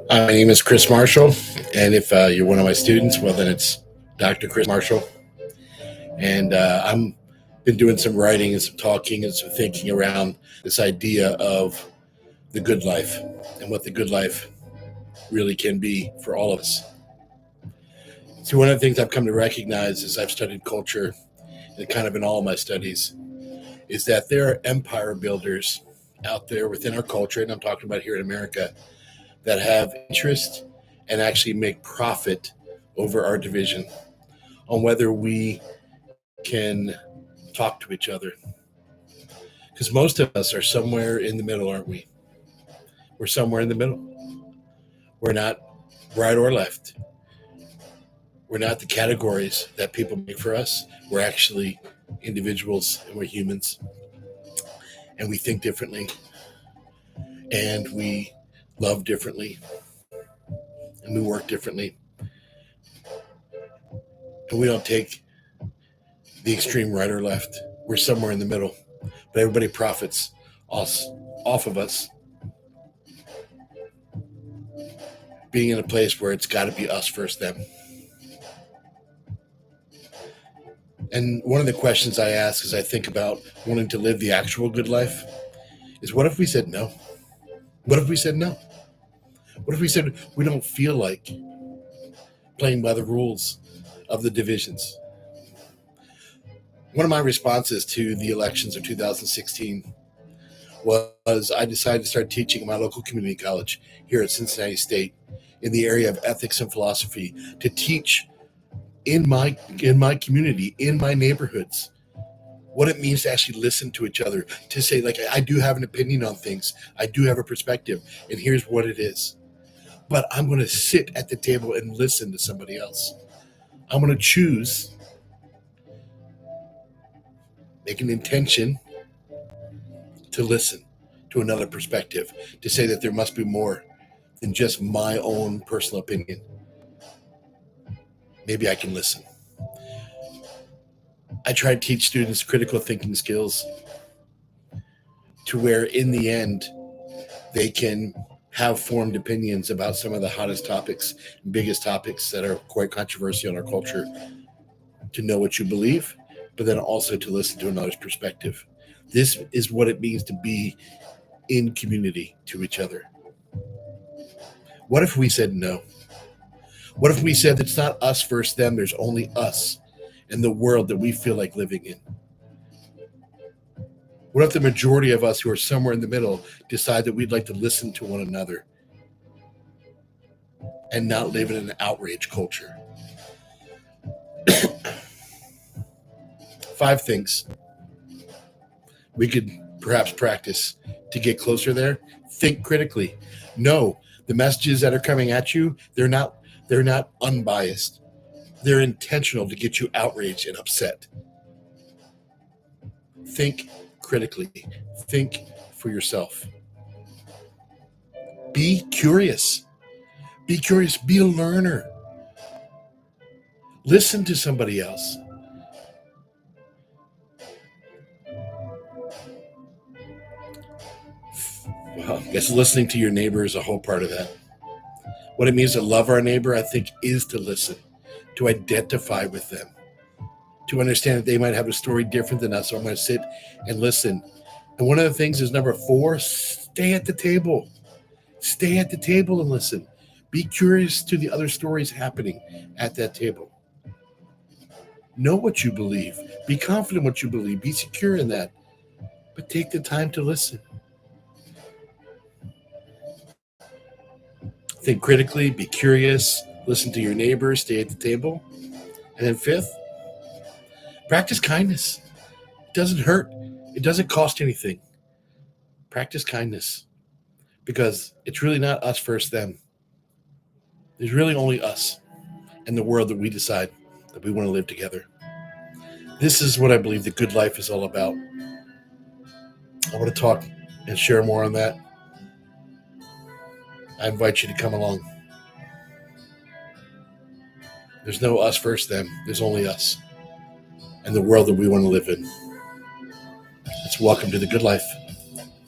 My name is Chris Marshall, and if you're one of my students, well, then it's Dr. Chris Marshall. And I'm been doing some writing and some talking and some thinking around this idea of the good life and what the good life really can be for all of us. So one of the things I've come to recognize as I've studied culture and kind of in all of my studies is that there are empire builders out there within our culture, and I'm talking about here in America, that have interest and actually make profit over our division on whether we can talk to each other. Because most of us are somewhere in the middle, aren't we? We're somewhere in the middle. We're not right or left. We're not the categories that people make for us. We're actually individuals and we're humans. And we think differently. And we love differently. And we work differently. And we don't take the extreme right or left. We're somewhere in the middle. But everybody profits off of us being in a place where it's got to be us first, them. And one of the questions I ask as I think about wanting to live the actual good life is, what if we said no? What if we said no? What if we said we don't feel like playing by the rules of the divisions? One of my responses to the elections of 2016 was I decided to start teaching at my local community college here at Cincinnati State in the area of ethics and philosophy, to teach in my community, in my neighborhoods, what it means to actually listen to each other, to say, like, I do have an opinion on things, I do have a perspective, and here's what it is. But I'm going to sit at the table and listen to somebody else. I'm going to choose, make an intention to listen to another perspective, to say that there must be more than just my own personal opinion. Maybe I can listen. I try to teach students critical thinking skills to where in the end they can have formed opinions about some of the hottest topics, biggest topics that are quite controversial in our culture, to know what you believe, but then also to listen to another's perspective. This is what it means to be in community to each other. What if we said no? What if we said it's not us versus them, there's only us and the world that we feel like living in? What if the majority of us who are somewhere in the middle decide that we'd like to listen to one another and not live in an outrage culture? 5 things we could perhaps practice to get closer there. Think critically. No, the messages that are coming at you, they're not unbiased. They're intentional to get you outraged and upset. Think critically. Think for yourself. Be curious. Be curious. Be a learner. Listen to somebody else. Well, I guess listening to your neighbor is a whole part of that. What it means to love our neighbor, I think, is to listen, to identify with them, to understand that they might have a story different than us. So I'm going to sit and listen. And one of the things is number 4, stay at the table. Stay at the table and listen. Be curious to the other stories happening at that table. Know what you believe. Be confident in what you believe. Be secure in that. But take the time to listen. Think critically. Be curious. Listen to your neighbors. Stay at the table. And then 5th, practice kindness. It doesn't hurt. It doesn't cost anything. Practice kindness. Because it's really not us versus them. There's really only us and the world that we decide that we want to live together. This is what I believe the good life is all about. I want to talk and share more on that. I invite you to come along. There's no us versus them. There's only us and the world that we want to live in. Let's welcome to the good life.